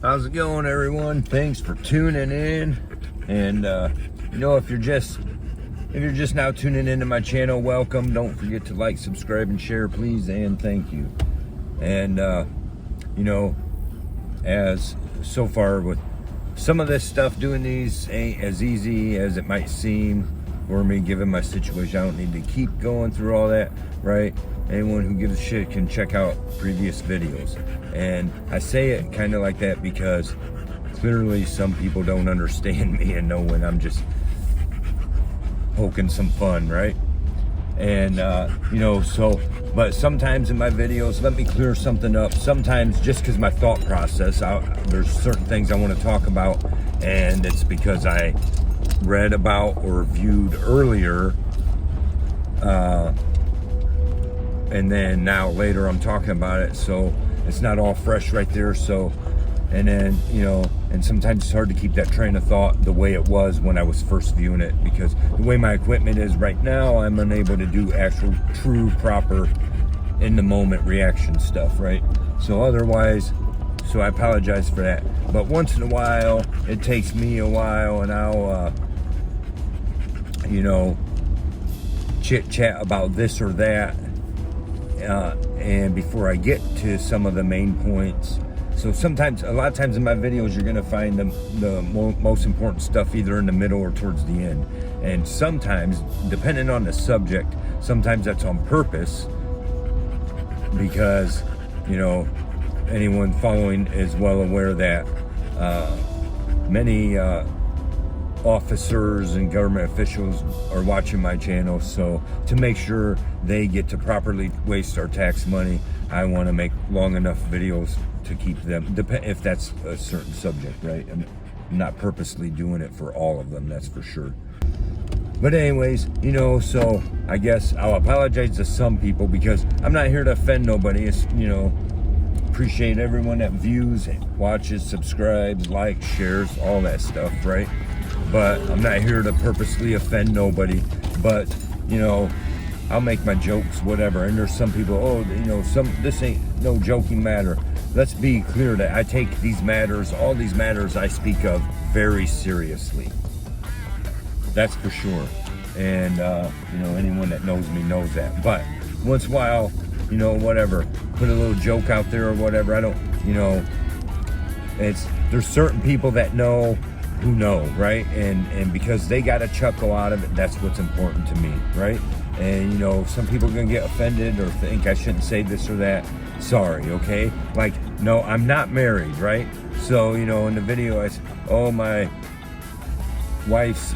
How's it going, everyone? Thanks for tuning in. And if you're just now tuning into my channel, welcome. Don't forget to like, subscribe, and share, please, and thank you. And as so far with some of this stuff, doing these ain't as easy as it might seem for me, given my situation. I don't need to keep going through all that, right? Anyone who gives a shit can check out previous videos. And I say it kind of like that because clearly some people don't understand me and know when I'm just poking some fun, right? And but sometimes in my videos, let me clear something up. Sometimes just because my thought process, there's certain things I want to talk about, and it's because I read about or viewed earlier, and then now later I'm talking about it, so it's not all fresh right there. So, and then and sometimes it's hard to keep that train of thought the way it was when I was first viewing it, because the way my equipment is right now, I'm unable to do actual true proper in the moment reaction stuff, right? So I apologize for that. But once in a while, it takes me a while, and I'll chit chat about this or that, and before I get to some of the main points. So a lot of times in my videos, you're gonna find the most important stuff either in the middle or towards the end. And sometimes, depending on the subject, sometimes that's on purpose, because anyone following is well aware that many officers and government officials are watching my channel. So to make sure they get to properly waste our tax money, I want to make long enough videos to keep them, if that's a certain subject, right? I'm not purposely doing it for all of them, that's for sure. But anyways, so I guess I'll apologize to some people, because I'm not here to offend nobody. It's, appreciate everyone that views, watches, subscribes, likes, shares, all that stuff, right? But I'm not here to purposely offend nobody. But I'll make my jokes, whatever. And there's some people, this ain't no joking matter. Let's be clear that I take all these matters I speak of very seriously. That's for sure. And anyone that knows me knows that. But once in a while, whatever, put a little joke out there or whatever. I don't, there's certain people that know who know, right? And because they got a chuckle out of it, that's what's important to me, right? And some people are gonna get offended or think I shouldn't say this or that. Sorry, okay? Like, no, I'm not married, right? So, in the video I said, oh, my wife's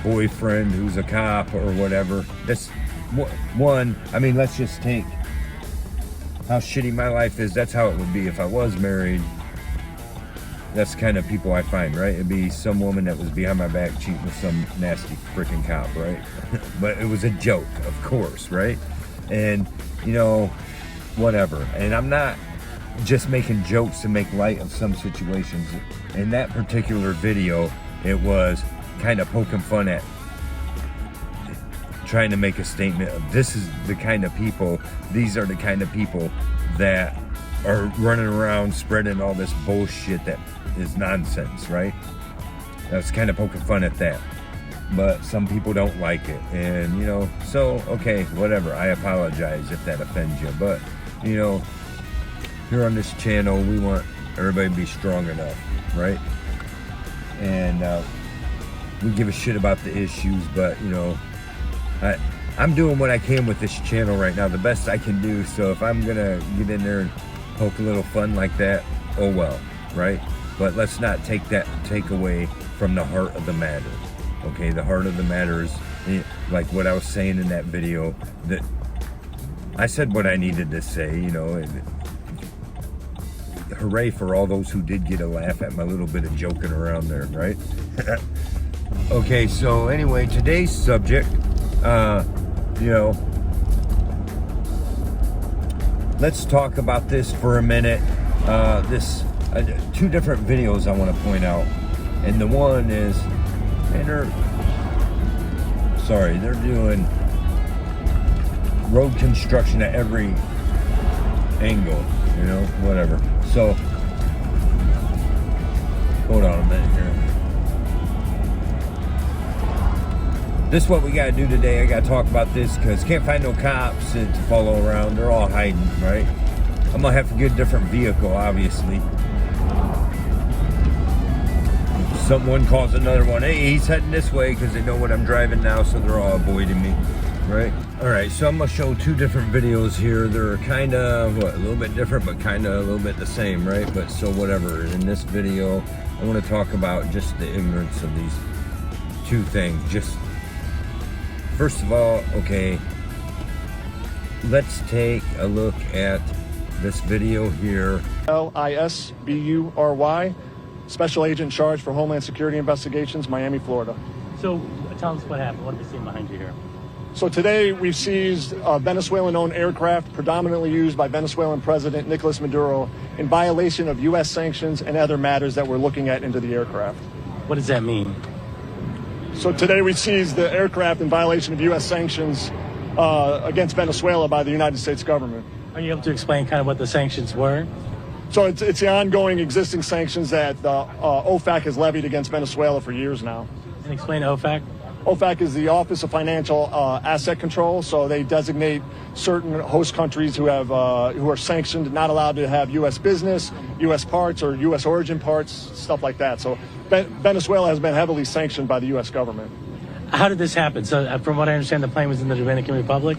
boyfriend who's a cop or whatever. That's one. I mean, let's just take how shitty my life is. That's how it would be if I was married. That's the kind of people I find, right? It'd be some woman that was behind my back cheating with some nasty freaking cop, right? But it was a joke, of course, right? And whatever. And I'm not just making jokes to make light of some situations. In that particular video, it was kind of poking fun at trying to make a statement of these are the kind of people that are running around spreading all this bullshit that is nonsense, right? That's kind of poking fun at that. But some people don't like it, and so okay, whatever. I apologize if that offends you, but here on this channel, we want everybody to be strong enough, right? And we give a shit about the issues, but I'm doing what I can with this channel right now, the best I can do. So if I'm gonna get in there and poke a little fun like that, oh well, right? But let's not take away from the heart of the matter. Okay, the heart of the matter is, like what I was saying in that video, that I said what I needed to say, and hooray for all those who did get a laugh at my little bit of joking around there, right? Okay, so anyway, today's subject, let's talk about this for a minute. Two different videos I want to point out, and the one is, they're doing road construction at every angle, whatever. So Hold on a minute here. This is what we gotta do today. I gotta talk about this because can't find no cops to follow around. They're all hiding, right? I'm gonna have to get a different vehicle, obviously. Someone calls another one. Hey, he's heading this way because they know what I'm driving now, so they're all avoiding me, right? All right, so I'm gonna show two different videos here. They're kind of, a little bit different, but kind of a little bit the same, right? But so whatever. In this video, I want to talk about just the ignorance of these two things. Just, first of all, okay, let's take a look at this video here. Lisbury, Special Agent in charge for Homeland Security Investigations, Miami, Florida. So tell us what happened. What have we seen behind you here? So today we've seized a Venezuelan-owned aircraft predominantly used by Venezuelan President Nicolas Maduro in violation of U.S. sanctions and other matters that we're looking at into the aircraft. What does that mean? So today we seized the aircraft in violation of U.S. sanctions against Venezuela by the United States government. Are you able to explain kind of what the sanctions were? So it's the ongoing existing sanctions that OFAC has levied against Venezuela for years now. And explain OFAC. OFAC is the Office of Financial Asset Control. So they designate certain host countries who are sanctioned, not allowed to have U.S. business, U.S. parts, or U.S. origin parts, stuff like that. So Venezuela has been heavily sanctioned by the U.S. government. How did this happen? So from what I understand, the plane was in the Dominican Republic?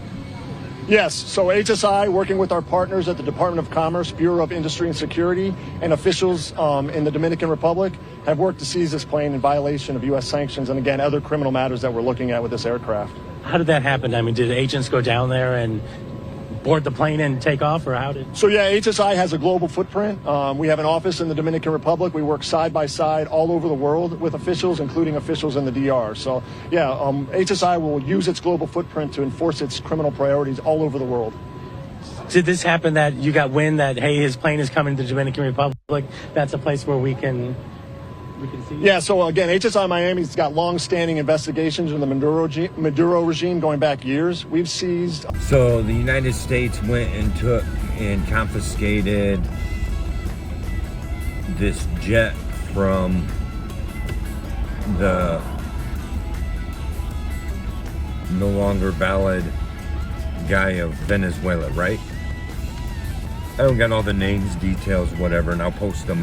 Yes, so HSI, working with our partners at the Department of Commerce, Bureau of Industry and Security, and officials in the Dominican Republic, have worked to seize this plane in violation of U.S. sanctions and, again, other criminal matters that we're looking at with this aircraft. How did that happen? I mean, did agents go down there and board the plane and take off, or how did? So, yeah, HSI has a global footprint. We have an office in the Dominican Republic. We work side by side all over the world with officials, including officials in the DR. So, yeah, HSI will use its global footprint to enforce its criminal priorities all over the world. Did this happen that you got wind that, hey, his plane is coming to the Dominican Republic? That's a place where we can see? Yeah, so again, HSI Miami's got long-standing investigations in the Maduro regime going back years. We've seized. So the United States went and took and confiscated this jet from the no longer valid guy of Venezuela, right? I don't got all the names, details, whatever, and I'll post them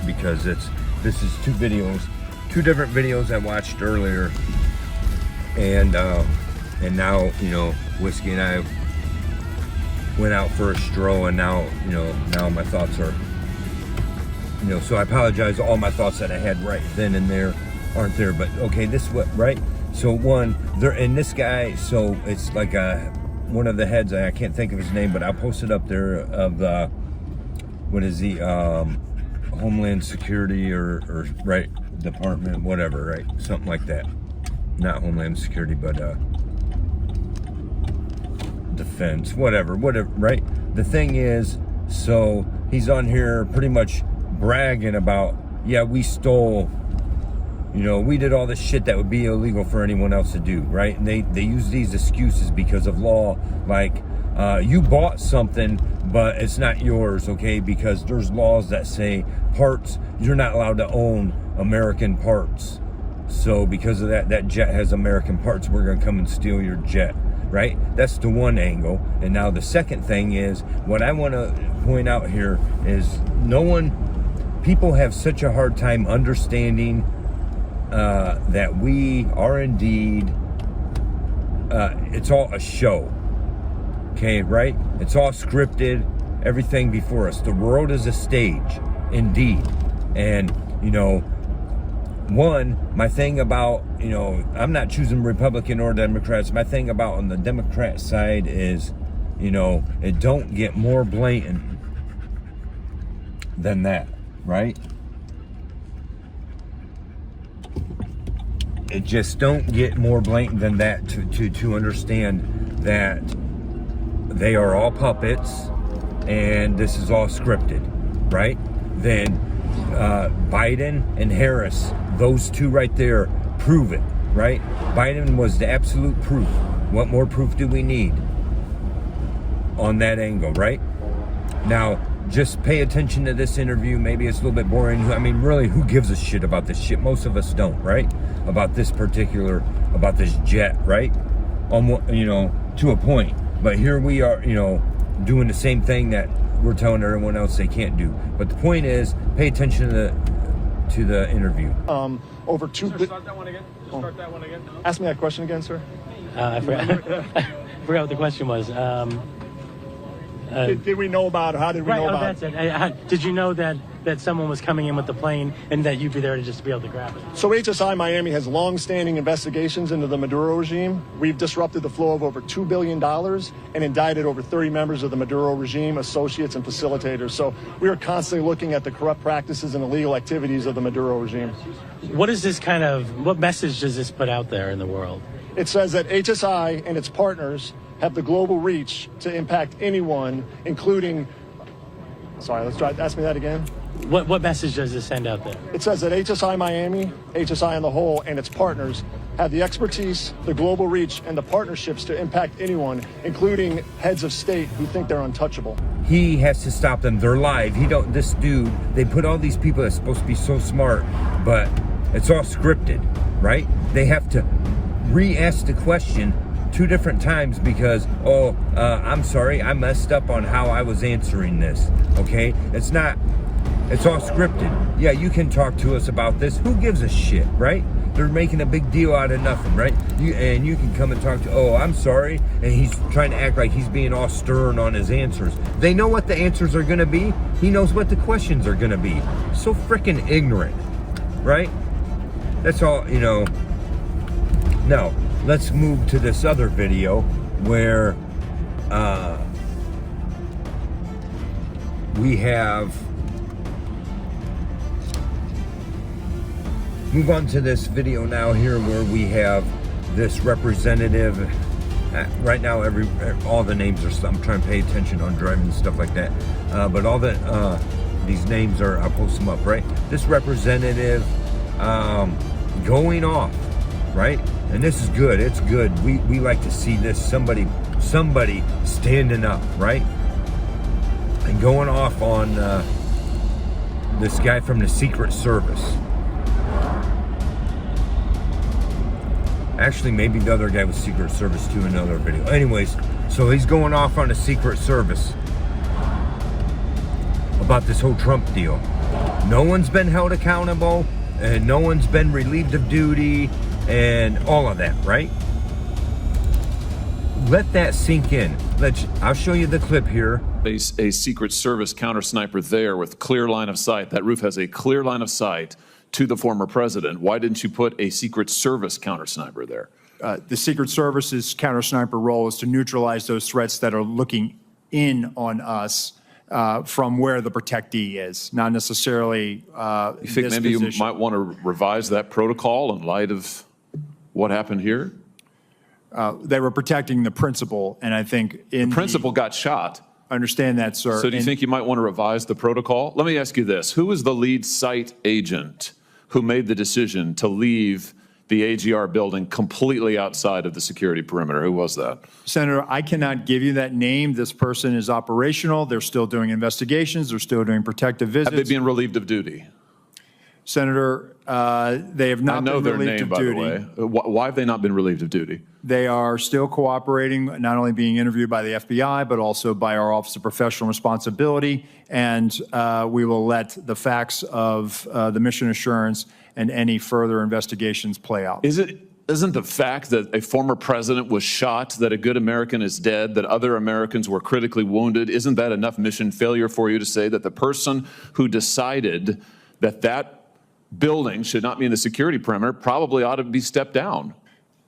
because this is two different videos I watched earlier, and now, you know, Whiskey and I went out for a stroll, and now my thoughts are, you know, so I apologize. All my thoughts that I had right then and there aren't there, but okay, this what, right? So one, there, and this guy, so it's like one of the heads, I can't think of his name, but I'll post it up there, of the, what is he, Homeland Security or right, Department, whatever, right? Something like that. Not Homeland Security, but Defense, whatever, right? The thing is, so he's on here pretty much bragging about, yeah, we stole, you know, we did all this shit that would be illegal for anyone else to do, right? And they use these excuses because of law, like, you bought something, but it's not yours, okay? Because there's laws that say parts, you're not allowed to own American parts. So because of that jet has American parts, we're gonna come and steal your jet, right? That's the one angle. And now the second thing is, what I wanna point out here is people have such a hard time understanding that we are indeed, it's all a show. Okay, right? It's all scripted, everything before us. The world is a stage, indeed. And, you know, my thing about, you know, I'm not choosing Republican or Democrats. My thing about on the Democrat side is, you know, it don't get more blatant than that, right? It just don't get more blatant than that to understand that they are all puppets and this is all scripted, right? Then Biden and Harris, those two right there, prove it, right? Biden was the absolute proof. What more proof do we need on that angle, right? Now, just pay attention to this interview. Maybe it's a little bit boring. I mean, really, who gives a shit about this shit? Most of us don't, right? About this jet, right? To a point. But here we are, doing the same thing that we're telling everyone else they can't do. But the point is, pay attention to the interview. Over two. Start that one again. Start that one again. Ask me that question again, sir. I forgot. I forgot what the question was. Did we know about it? How did we know about that's it. Did you know that someone was coming in with the plane and that you'd be there to be able to grab it? So HSI Miami has long-standing investigations into the Maduro regime. We've disrupted the flow of over $2 billion and indicted over 30 members of the Maduro regime, associates, and facilitators. So we are constantly looking at the corrupt practices and illegal activities of the Maduro regime. What message does this put out there in the world? It says that HSI and its partners have the global reach to impact anyone, including... Sorry, ask me that again. What message does this send out there? It says that HSI Miami, HSI on the whole, and its partners have the expertise, the global reach, and the partnerships to impact anyone, including heads of state who think they're untouchable. He has to stop them. They're live. This dude, they put all these people that's supposed to be so smart, but it's all scripted, right? They have to re-ask the question 2 different times because, I'm sorry, I messed up on how I was answering this, okay? It's all scripted. Yeah, you can talk to us about this. Who gives a shit, right? They're making a big deal out of nothing, right? You can come and talk to, I'm sorry, and he's trying to act like he's being all stern on his answers. They know what the answers are gonna be. He knows what the questions are gonna be. So freaking ignorant, right? That's all, Now, let's move to this other video where we have... Move on to this video now here where we have this representative. Right now, all the names are... I'm trying to pay attention on driving and stuff like that. But all these names are... I'll post them up, right? This representative going off, right? And this is good. It's good. We like to see this. Somebody standing up, right? And going off on this guy from the Secret Service. Actually, maybe the other guy was Secret Service too in another video. Anyways, so he's going off on the Secret Service about this whole Trump deal. No one's been held accountable, and no one's been relieved of duty, and all of that, right? Let that sink in. I'll show you the clip here. A Secret Service counter sniper there with clear line of sight. That roof has a clear line of sight to the former president. Why didn't you put a Secret Service counter sniper there? The Secret Service's counter sniper role is to neutralize those threats that are looking in on us from where the protectee is, not necessarily You think maybe you might want to revise that protocol in light of what happened here? They were protecting the principal, and I think the principal got shot. Understand that, sir. So do you think you might want to revise the protocol? Let me ask you this. Who was the lead site agent who made the decision to leave the AGR building completely outside of the security perimeter? Who was that? Senator, I cannot give you that name. This person is operational. They're still doing investigations. They're still doing protective visits. Have they been relieved of duty? Senator, they have not been relieved of duty. I know their name, by the way. Why have they not been relieved of duty? They are still cooperating, not only being interviewed by the FBI, but also by our Office of Professional Responsibility. And we will let the facts of the mission assurance and any further investigations play out. Isn't the fact that a former president was shot, that a good American is dead, that other Americans were critically wounded, isn't that enough mission failure for you to say that the person who decided that building should not be in the security perimeter probably ought to be stepped down?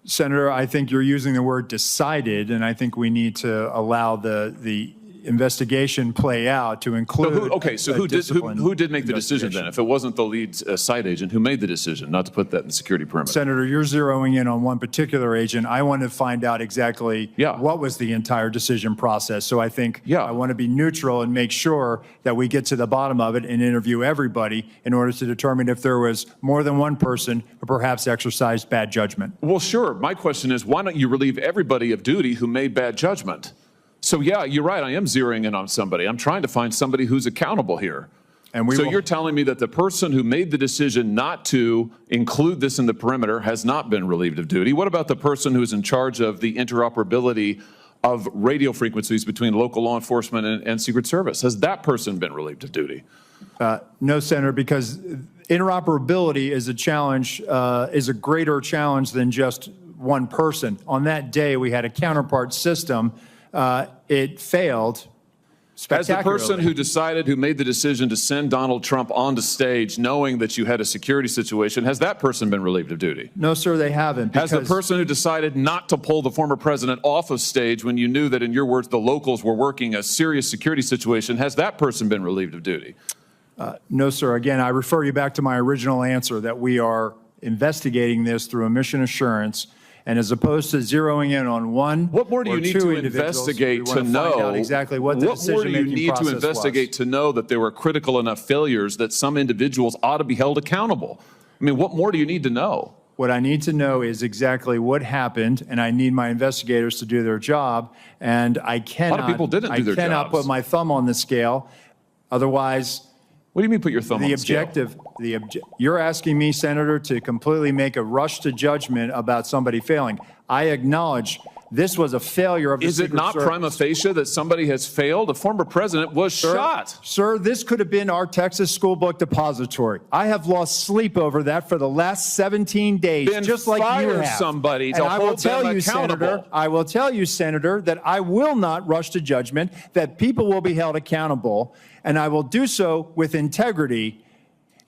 Senator, I think you're using the word decided, and I think we need to allow the investigation play out to include. Who did make the decision then? If it wasn't the lead site agent, who made the decision not to put that in the security perimeter? Senator, you're zeroing in on one particular agent. I want to find out exactly what was the entire decision process. So I think I want to be neutral and make sure that we get to the bottom of it and interview everybody in order to determine if there was more than one person who perhaps exercised bad judgment. Well, sure. My question is, why don't you relieve everybody of duty who made bad judgment? So yeah, you're right. I am zeroing in on somebody. I'm trying to find somebody who's accountable here. And you're telling me that the person who made the decision not to include this in the perimeter has not been relieved of duty. What about the person who's in charge of the interoperability of radio frequencies between local law enforcement and Secret Service? Has that person been relieved of duty? No, Senator, because interoperability is a challenge, is a greater challenge than just one person. On that day, we had a counterpart system. It failed. As the person who made the decision to send Donald Trump onto stage knowing that you had a security situation, has that person been relieved of duty? No, sir, they haven't. Has the person who decided not to pull the former president off of stage when you knew that, in your words, the locals were working a serious security situation, has that person been relieved of duty? No, sir. Again, I refer you back to my original answer that we are investigating this through a mission assurance. And as opposed to zeroing in on one, what more do you need to investigate to know exactly what the decision-making process was? What more do you need to investigate to know that there were critical enough failures that some individuals ought to be held accountable? I mean, what more do you need to know? What I need to know is exactly what happened, and I need my investigators to do their job. And I cannot. A lot of people didn't do their jobs. I cannot put my thumb on the scale. Otherwise. What do you mean put your thumb on the scale? You're asking me, Senator, to completely make a rush to judgment about somebody failing. I acknowledge this was a failure of the Secret Service. Is it not prima facie that somebody has failed? A former president was shot. Sir, this could have been our Texas school book depository. I have lost sleep over that for the last 17 days, then just like you have. Somebody to hold them accountable. I will tell you, Senator, that I will not rush to judgment, that people will be held accountable, and I will do so with integrity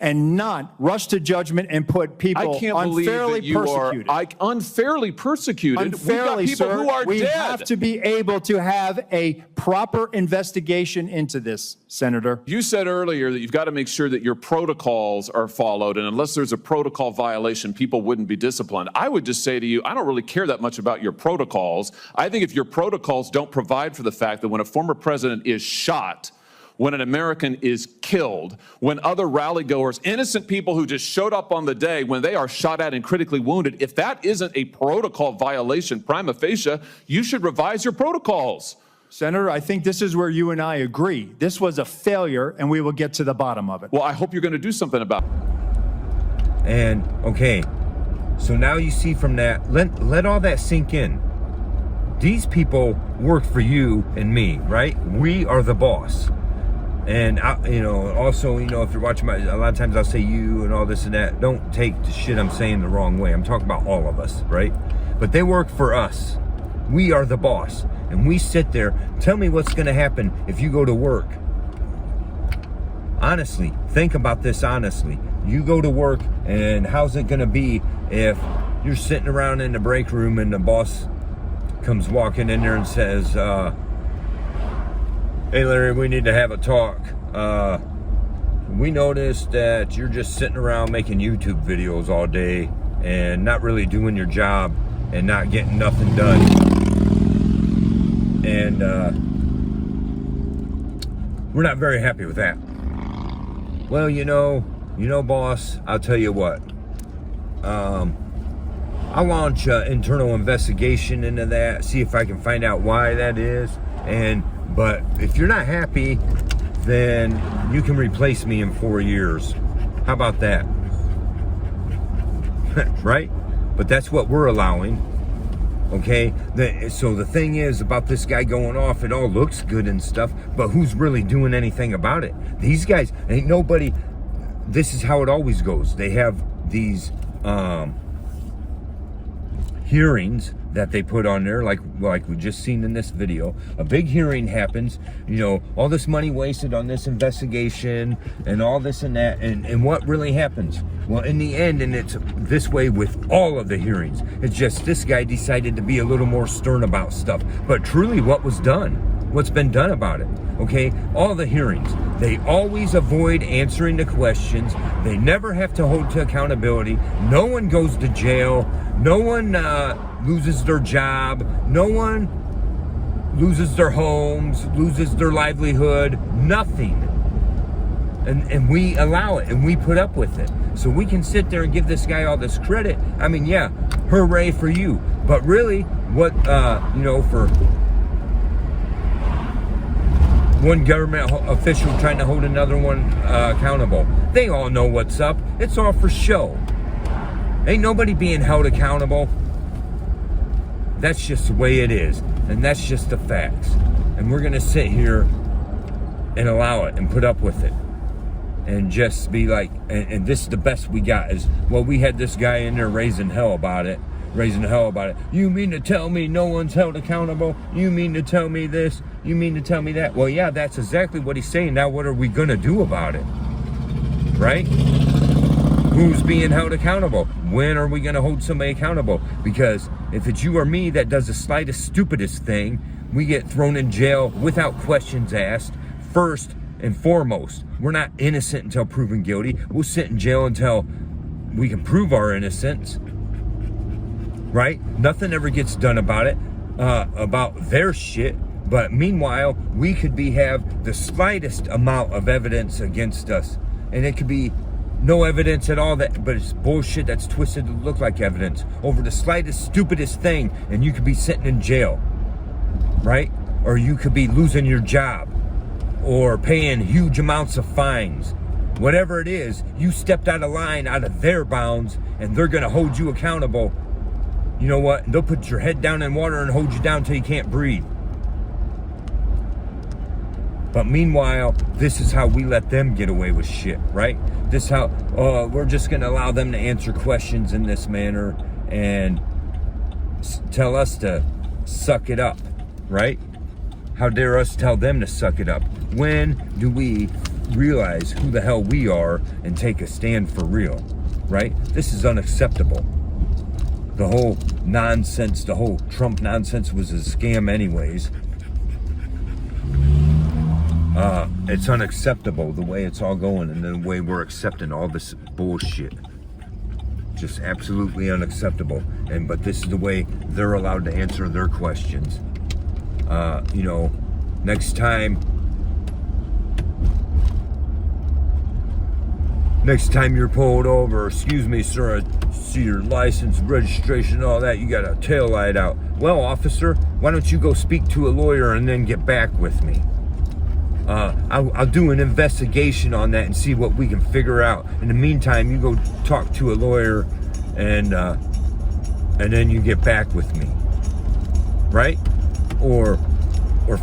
and not rush to judgment and put people unfairly persecuted. Unfairly persecuted? Unfairly, We've got people who are we dead. have to be able to have a proper investigation into this, Senator. You said earlier that you've got to make sure that your protocols are followed, and unless there's a protocol violation, people wouldn't be disciplined. I would just say to you, I don't really care that much about your protocols. I think if your protocols don't provide for the fact that when a former president is shot, when an American is killed, when other rally goers, innocent people who just showed up on the day, when they are shot at and critically wounded, if that isn't a protocol violation prima facie, you should revise your protocols. Senator, I think this is where you and I agree. This was a failure, and we will get to the bottom of it. Well, I hope you're going to do something about it. And, okay, so now you see from that, let all that sink in. These people work for you and me, right? We are the boss. And, also, if you're watching a lot of times I'll say you and all this and that. Don't take the shit I'm saying the wrong way. I'm talking about all of us, right? But they work for us. We are the boss. And we sit there. Tell me what's going to happen if you go to work. Honestly, think about this honestly. You go to work, and how's it going to be if you're sitting around in the break room and the boss comes walking in there and says, hey, Larry, we need to have a talk. We noticed that you're just sitting around making YouTube videos all day and not really doing your job and not getting nothing done. And we're not very happy with that. Well, boss, I'll tell you what. I'll launch an internal investigation into that, see if I can find out why that is. But if you're not happy, then you can replace me in 4 years. How about that? Right? But that's what we're allowing. Okay? So the thing is about this guy going off, it all looks good and stuff, but who's really doing anything about it? These guys, ain't nobody. This is how it always goes. They have these hearings that they put on there, like we just seen in this video. A big hearing happens, all this money wasted on this investigation and all this and that, and what really happens? Well, in the end, and it's this way with all of the hearings, it's just this guy decided to be a little more stern about stuff. But truly, what was done? What's been done about it? Okay, all the hearings, they always avoid answering the questions. They never have to hold to accountability. No one goes to jail. No one loses their job. No one loses their homes, loses their livelihood, nothing. And we allow it, and we put up with it. So we can sit there and give this guy all this credit. I mean, yeah, hooray for you. But really, what, for one government official trying to hold another one accountable. They all know what's up. It's all for show. Ain't nobody being held accountable. That's just the way it is. And that's just the facts. And we're going to sit here and allow it and put up with it. And just be like, and this is the best we got is, well, we had this guy in there raising hell about it. You mean to tell me no one's held accountable? You mean to tell me this? You mean to tell me that? Well, yeah, that's exactly what he's saying. Now, what are we going to do about it? Right? Who's being held accountable? When are we going to hold somebody accountable? Because if it's you or me that does the slightest, stupidest thing, we get thrown in jail without questions asked. First and foremost, we're not innocent until proven guilty. We'll sit in jail until we can prove our innocence. Right? Nothing ever gets done about it, about their shit. But meanwhile, we could have the slightest amount of evidence against us. And it could be no evidence at all, but it's bullshit that's twisted to look like evidence over the slightest, stupidest thing. And you could be sitting in jail. Right? Or you could be losing your job. Or paying huge amounts of fines. Whatever it is, you stepped out of line, out of their bounds, and they're going to hold you accountable. You know what? They'll put your head down in water and hold you down until you can't breathe. But meanwhile, this is how we let them get away with shit, right? This is how we're just going to allow them to answer questions in this manner and tell us to suck it up, right? How dare us tell them to suck it up? When do we realize who the hell we are and take a stand for real, right? This is unacceptable. The whole nonsense, the whole Trump nonsense was a scam anyways. It's unacceptable the way it's all going and the way we're accepting all this bullshit. Just absolutely unacceptable. But this is the way they're allowed to answer their questions. You know, next time you're pulled over, excuse me, sir, I see your license, registration, all that, you got a tail light out. Well, officer, why don't you go speak to a lawyer and then get back with me? I'll do an investigation on that and see what we can figure out. In the meantime, you go talk to a lawyer and then you get back with me, right? Or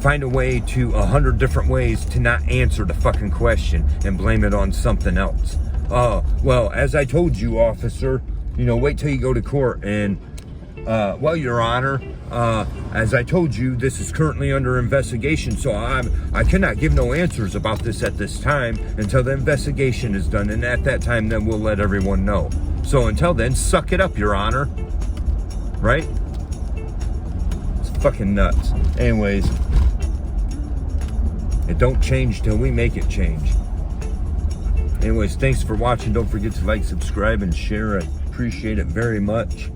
find a way to 100 different ways to not answer the fucking question and blame it on something else. Well, as I told you, officer, you know, wait till you go to court and, well, Your Honor, as I told you, this is currently under investigation, so I cannot give no answers about this at this time until the investigation is done, and at that time, then we'll let everyone know. So until then, suck it up, Your Honor. Right? It's fucking nuts. Anyways, it don't change till we make it change. Anyways, thanks for watching. Don't forget to like, subscribe, and share. I appreciate it very much.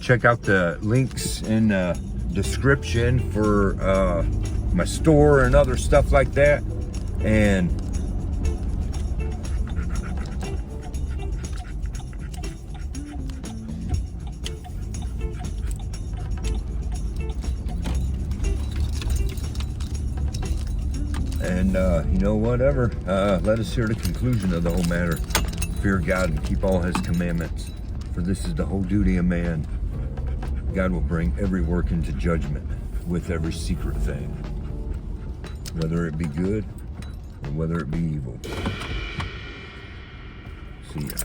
Check out the links in the description for my store and other stuff like that. And you know, whatever, let us hear the conclusion of the whole matter. Fear God and keep all his commandments, for this is the whole duty of man. God will bring every work into judgment with every secret thing, whether it be good or whether it be evil. See ya.